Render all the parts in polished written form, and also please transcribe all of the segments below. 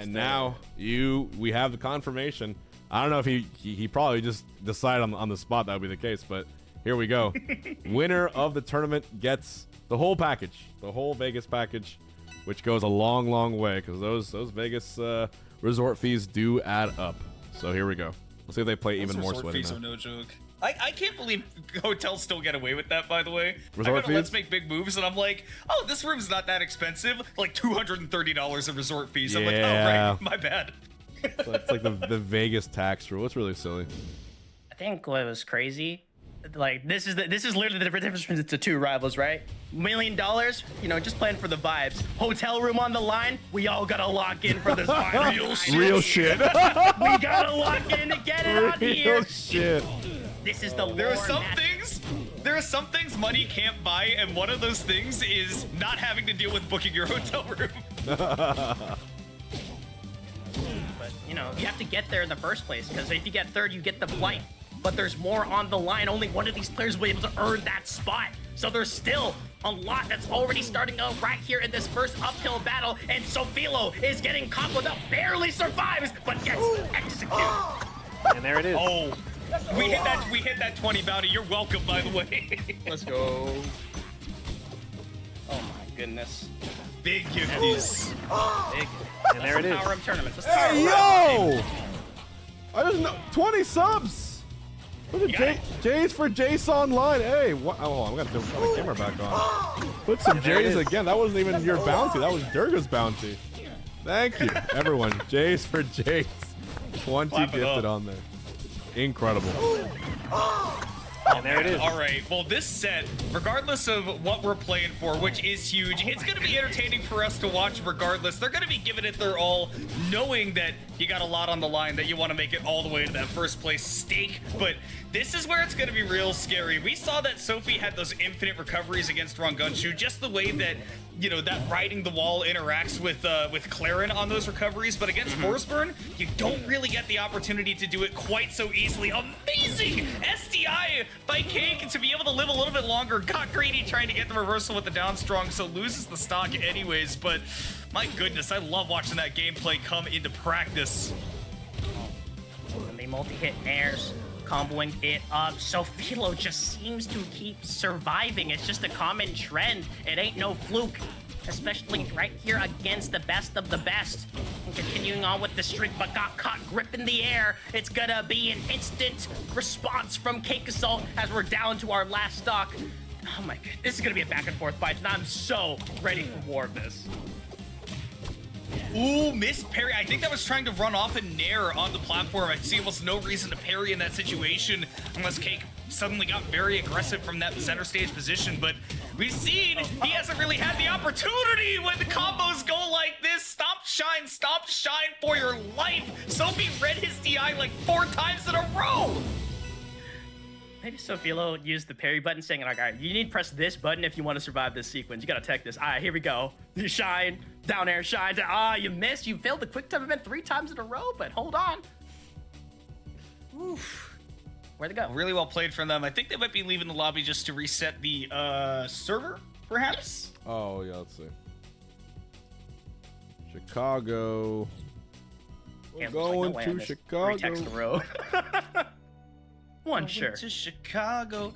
And now we have the confirmation. I don't know if he probably just decided on the spot that would be the case, but here we go. Winner of the tournament gets the whole package, the whole Vegas package, which goes a long, long way because those Vegas resort fees do add up. So here we go. Let's see if they play even more sweaty Resort fees now. are no joke. I can't believe hotels still get away with that, by the way. Resort fees? Let's make big moves, and I'm like, oh, this room's not that expensive. Like $230 of resort fees. I'm like, oh, right, my bad. So it's like the Vegas tax rule. It's really silly. I think what was crazy, like this is literally the difference between the two rivals, right? $1 million, you know, just playing for the vibes. Hotel room on the line, we all gotta lock in for this vibe. Real shit. We gotta lock in to get it out here. Real shit. This is the There are some things money can't buy, and one of those things is not having to deal with booking your hotel room. But, you know, you have to get there in the first place, because if you get third, you get the flight. But there's more on the line. Only one of these players will be able to earn that spot. So there's still a lot that's already starting out right here in this first uphill battle. And Sophilo is getting comboed up, barely survives, but gets executed. And there it is. Oh, we hit that 20 bounty. You're welcome, by the way. Let's go. Oh my goodness. Big gifties. Big. And there it is. Power Room tournament. Hey, yo! I just know 20 subs. Look at J's for Jace Online. Hey, what? Oh, I'm gonna put the camera back on. Put some J's again. That wasn't even your bounty. That was Durga's bounty. Thank you, everyone. J's for Jace. 20 gifted on there. Incredible. And there it is. All right. Well, this set, regardless of what we're playing for, which is huge, it's going to be entertaining for us to watch regardless. They're going to be giving it their all, knowing that you got a lot on the line, that you want to make it all the way to that first place stake. But this is where it's going to be real scary. We saw that Sophie had those infinite recoveries against Rangunshu, just the way that, you know, that riding the wall interacts with Clarin on those recoveries. But against Forsburn, you don't really get the opportunity to do it quite so easily. Amazing SDI by Cake to be able to live a little bit longer. Got greedy trying to get the reversal with the down strong, so loses the stock anyways. But my goodness, I love watching that gameplay come into practice. And they multi-hit airs, comboing it up. Sophilo just seems to keep surviving. It's just a common trend. It ain't no fluke, especially right here against the best of the best. And continuing on with the streak, but got caught gripping the air. It's gonna be an instant response from Cake Assault as we're down to our last stock. Oh my god, this is gonna be a back and forth fight, and I'm so ready for more of this. Ooh, missed parry. I think that was trying to run off a nair on the platform. I see almost no reason to parry in that situation unless Cake suddenly got very aggressive from that center stage position. But we've seen he hasn't really had the opportunity when the combos go like this. Stomp shine for your life. Sophie read his DI like 4 times in a row. Maybe Sophilo used the parry button saying, like, all right, you need to press this button if you want to survive this sequence. You gotta tech this. All right, here we go. You shine, down air, shine, you missed. You failed the quick time event 3 times in a row, but hold on. Oof. Where'd they go? Really well played from them. I think they might be leaving the lobby just to reset the server, perhaps? Oh, yeah, let's see. Chicago. We're going to Chicago. 3 techs in a row. One sure. To Chicago.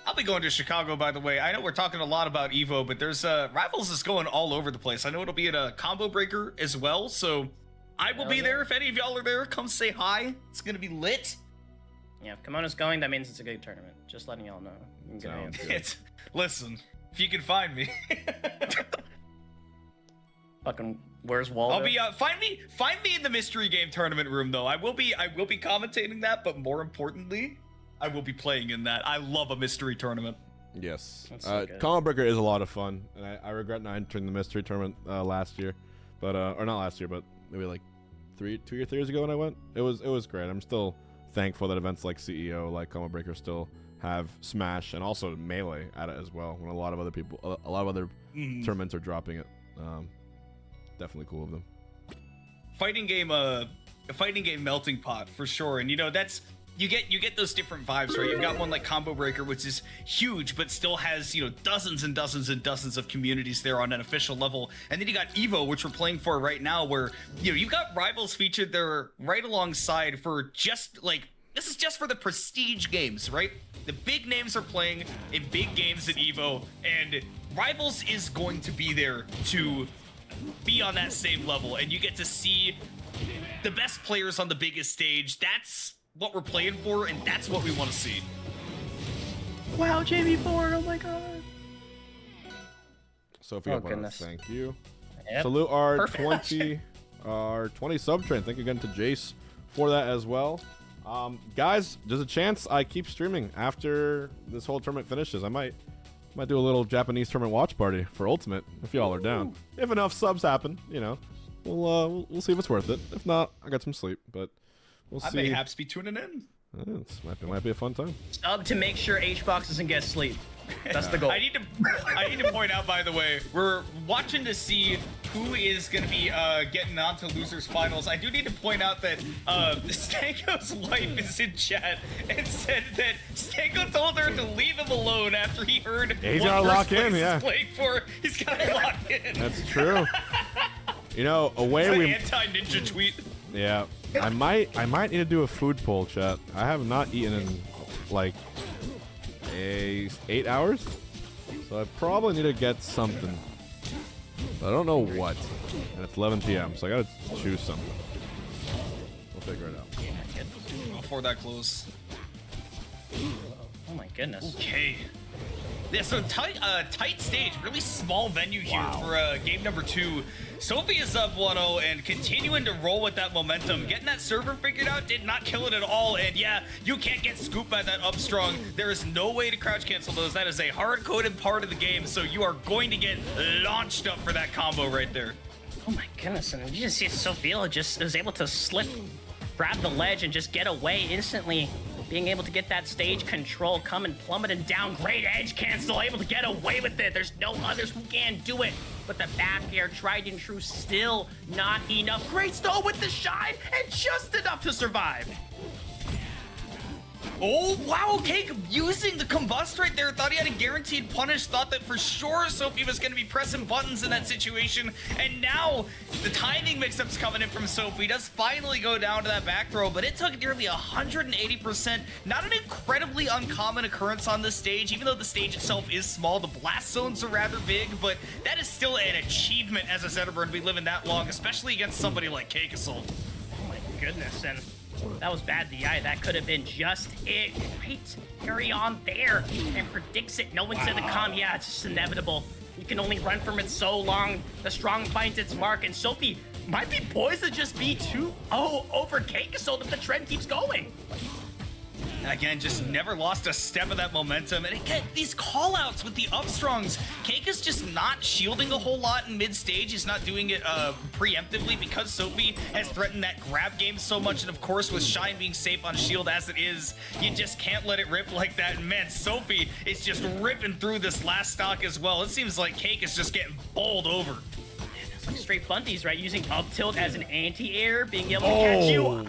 I'll be going to Chicago, by the way. I know we're talking a lot about Evo, but there's Rivals is going all over the place. I know it'll be at a combo breaker as well, so I will be there. If any of y'all are there, come say hi. It's gonna be lit. Yeah, if Kimono's going, that means it's a good tournament. Just letting y'all know. Listen, if you can find me. Fucking where's Waldo? I'll be find me in the mystery game tournament room though. I will be commentating that, but more importantly, I will be playing in that. I love a mystery tournament. Yes. So Combo Breaker is a lot of fun, and I regret not entering the mystery tournament last year, but or not last year, but maybe like 2 or 3 years ago when I went. It was great. I'm still thankful that events like CEO, like Combo Breaker, still have Smash and also Melee at it as well. When a lot of other tournaments are dropping it. Definitely cool of them. Fighting game melting pot for sure, and you know that's you get those different vibes, right? You've got one like Combo Breaker, which is huge, but still has, you know, dozens and dozens and dozens of communities there on an official level. And then you got Evo, which we're playing for right now, where, you know, you've got rivals featured there right alongside for just like, this is just for the prestige games, right? The big names are playing in big games at Evo, and Rivals is going to be there to be on that same level, and you get to see the best players on the biggest stage. That's what we're playing for, and that's what we want to see. Wow, JV4, oh my god. Sophia, goodness. thank you. Yep. Salute our Perfect. 20 sub train. Thank you again to Jace for that as well. Guys, there's a chance I keep streaming after this whole tournament finishes. I might do a little Japanese tournament watch party for Ultimate if y'all are down. If enough subs happen, you know, we'll see if it's worth it. If not, I got some sleep, but we'll see. I may perhaps be tuning in. It might be a fun time. Sub to make sure H-Box doesn't get sleep. That's the goal. I need to point out, by the way, we're watching to see who is going to be getting on to losers finals. I do need to point out that Stanko's wife is in chat and said that Stanko told her to leave him alone after he heard he's what gotta first lock place in, is yeah. playing for. He's got to lock in. That's true. You know, It's an anti-ninja tweet. Yeah, I might need to do a food poll, chat. I have not eaten in like 8 hours, so I probably need to get something. But I don't know what, and it's 11 p.m., so I gotta choose something. We'll figure it out. Before that close. Oh my goodness. Okay. Yeah, so tight stage, really small venue here for game number 2. Sophie is up 1-0 and continuing to roll with that momentum. Getting that server figured out did not kill it at all. And yeah, you can't get scooped by that up strong. There is no way to crouch cancel those. That is a hard-coded part of the game, so you are going to get launched up for that combo right there. Oh my goodness, and you just see Sophilo just is able to slip, grab the ledge, and just get away instantly. Being able to get that stage control, coming plummeting down, great edge cancel, able to get away with it. There's no others who can do it. But the back air, tried and true, still not enough. Great stall with the shine, and just enough to survive. Oh, wow, Cake using the combust right there. Thought he had a guaranteed punish. Thought that for sure Sophie was going to be pressing buttons in that situation. And now the timing mix-up's coming in from Sophie. Does finally go down to that back throw, but it took nearly 180%. Not an incredibly uncommon occurrence on this stage, even though the stage itself is small. The blast zones are rather big, but that is still an achievement as a Zetterburn to be living that long, especially against somebody like Cake Assault. Oh my goodness, and that was bad DI. That could have been just it. Great carry on there and predicts it. No one's gonna come. Yeah, it's just inevitable. You can only run from it so long. The strong finds its mark, and Sophie might be poised to just be 2-0 over Cake Assault if the trend keeps going. Again, just never lost a step of that momentum. And again, these call-outs with the upstrongs. Cake is just not shielding a whole lot in mid-stage. He's not doing it preemptively because Sophie has threatened that grab game so much. And of course, with Shine being safe on shield as it is, you just can't let it rip like that. And man, Sophie is just ripping through this last stock as well. It seems like Cake is just getting bowled over. It's like straight bunties, right? Using up tilt as an anti-air, being able to catch you up.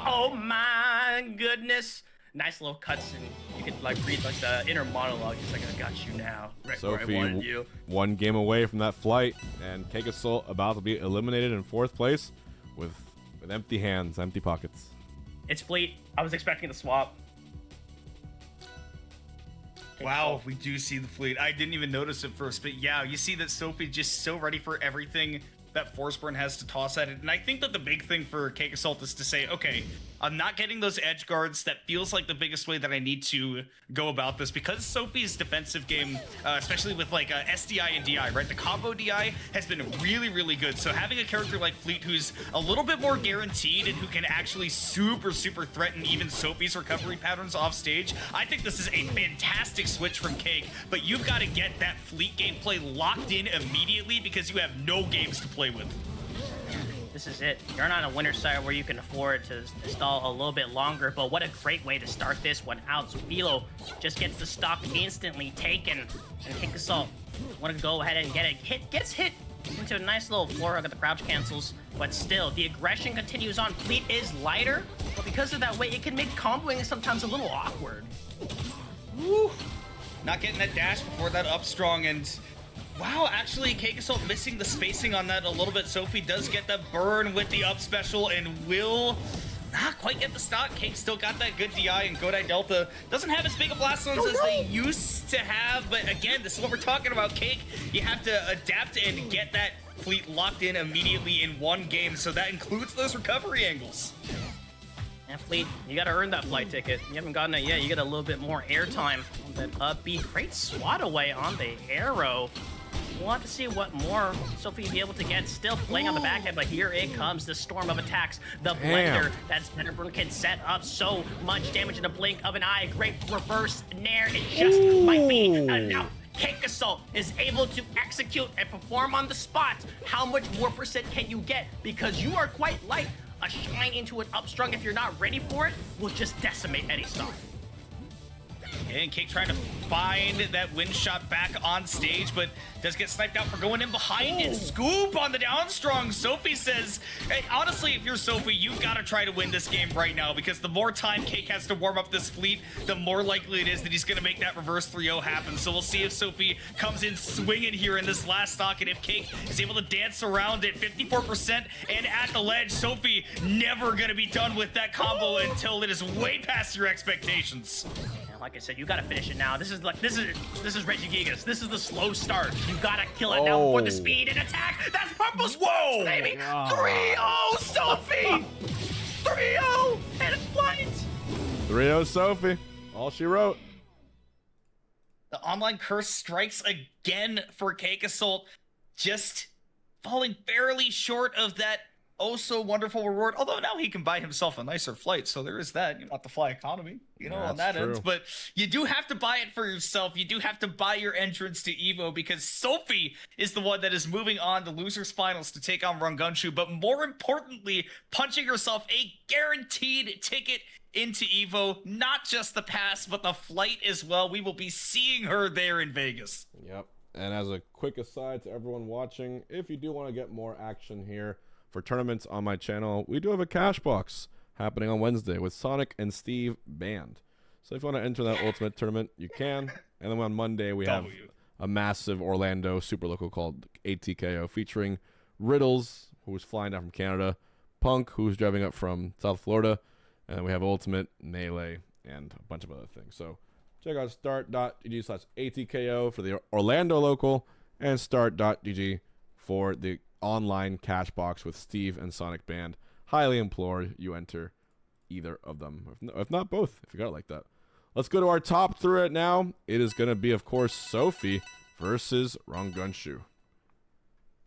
Oh my goodness. Nice little cuts, and you could like read like the inner monologue. Just like, I got you now, right where I wanted you. One game away from that flight, and Cake Assault about to be eliminated in 4th place with empty hands, empty pockets. It's Fleet. I was expecting the swap. Wow, we do see the fleet. I didn't even notice it first, but yeah, you see that Sophie's just so ready for everything that Forsburn has to toss at it. And I think that the big thing for Cake Assault is to say, okay, I'm not getting those edge guards. That feels like the biggest way that I need to go about this, because Sophie's defensive game, especially with like SDI and DI, right? The combo DI has been really, really good. So having a character like Fleet who's a little bit more guaranteed and who can actually super threaten even Sophie's recovery patterns off stage, I think this is a fantastic switch from Cake. But you've got to get that Fleet gameplay locked in immediately because you have no games to play with. This is it. You're not on a winner side where you can afford to stall a little bit longer, but what a great way to start this one out. Sophilo just gets the stock instantly taken, and Cake Assault want to go ahead and get a hit. Gets hit into a nice little floor hug at the crouch cancels, but still, the aggression continues on. Fleet is lighter, but because of that weight, it can make comboing sometimes a little awkward. Woo. Not getting that dash before that up strong, and wow, actually, Cake Assault missing the spacing on that a little bit. Sophie does get the burn with the up special and will not quite get the stock. Cake still got that good DI, and Godai Delta doesn't have as big a blast zones as they used to have, but again, this is what we're talking about, Cake. You have to adapt and get that Fleet locked in immediately in one game, so that includes those recovery angles. And Fleet, you gotta earn that flight ticket. You haven't gotten it yet. You get a little bit more airtime on that upbeat. Great swat away on the arrow. We'll have to see what more Sophie will be able to get. Still playing on the back end, but here it comes, the storm of attacks. The blender that Zetterburn can set up so much damage in a blink of an eye. Great reverse nair. It just might be enough. Cake Assault is able to execute and perform on the spot. How much more percent can you get? Because you are quite light. A shine into an upstrung, if you're not ready for it, will just decimate any stock. And Cake trying to find that wind shot back on stage, but does get sniped out for going in behind and scoop on the down strong. Sophie says, hey, honestly, if you're Sophie, you've got to try to win this game right now, because the more time Cake has to warm up this Fleet, the more likely it is that he's going to make that reverse 3-0 happen. So we'll see if Sophie comes in swinging here in this last stock, and if Cake is able to dance around at 54% and at the ledge. Sophie never going to be done with that combo until it is way past your expectations. Like I said, you gotta finish it now. This is Reggie Gigas. This is the slow start. You gotta kill it now before the speed and attack. That's Purple's Whoa, baby. 3-0, Sophie. 3-0 and a flight. 3-0 Sophie. All she wrote. The online curse strikes again for Cake Assault, just falling barely short of that oh so wonderful reward. Although now he can buy himself a nicer flight, so there is that. Not the fly economy, on that end. But you do have to buy it for yourself. You do have to buy your entrance to Evo, because Sophie is the one that is moving on to losers finals to take on Rangunshu. But more importantly, punching herself a guaranteed ticket into Evo, not just the pass, but the flight as well. We will be seeing her there in Vegas. Yep. And as a quick aside to everyone watching, if you do want to get more action here for tournaments on my channel, we do have a cash box happening on Wednesday with Sonic and Steve Band. So if you want to enter that ultimate tournament, you can. And then on Monday, we have a massive Orlando super local called ATKO featuring Riddles, who's flying down from Canada, Punk, who's driving up from South Florida, and we have Ultimate, Melee, and a bunch of other things. So check out start.gg/ATKO for the Orlando local and start.gg for the online cash box with Steve and Sonic Band. Highly implore you enter either of them, if not both, if you got it like that. Let's go to our top three right now. It is going to be, of course, Sophie versus Rangunshu.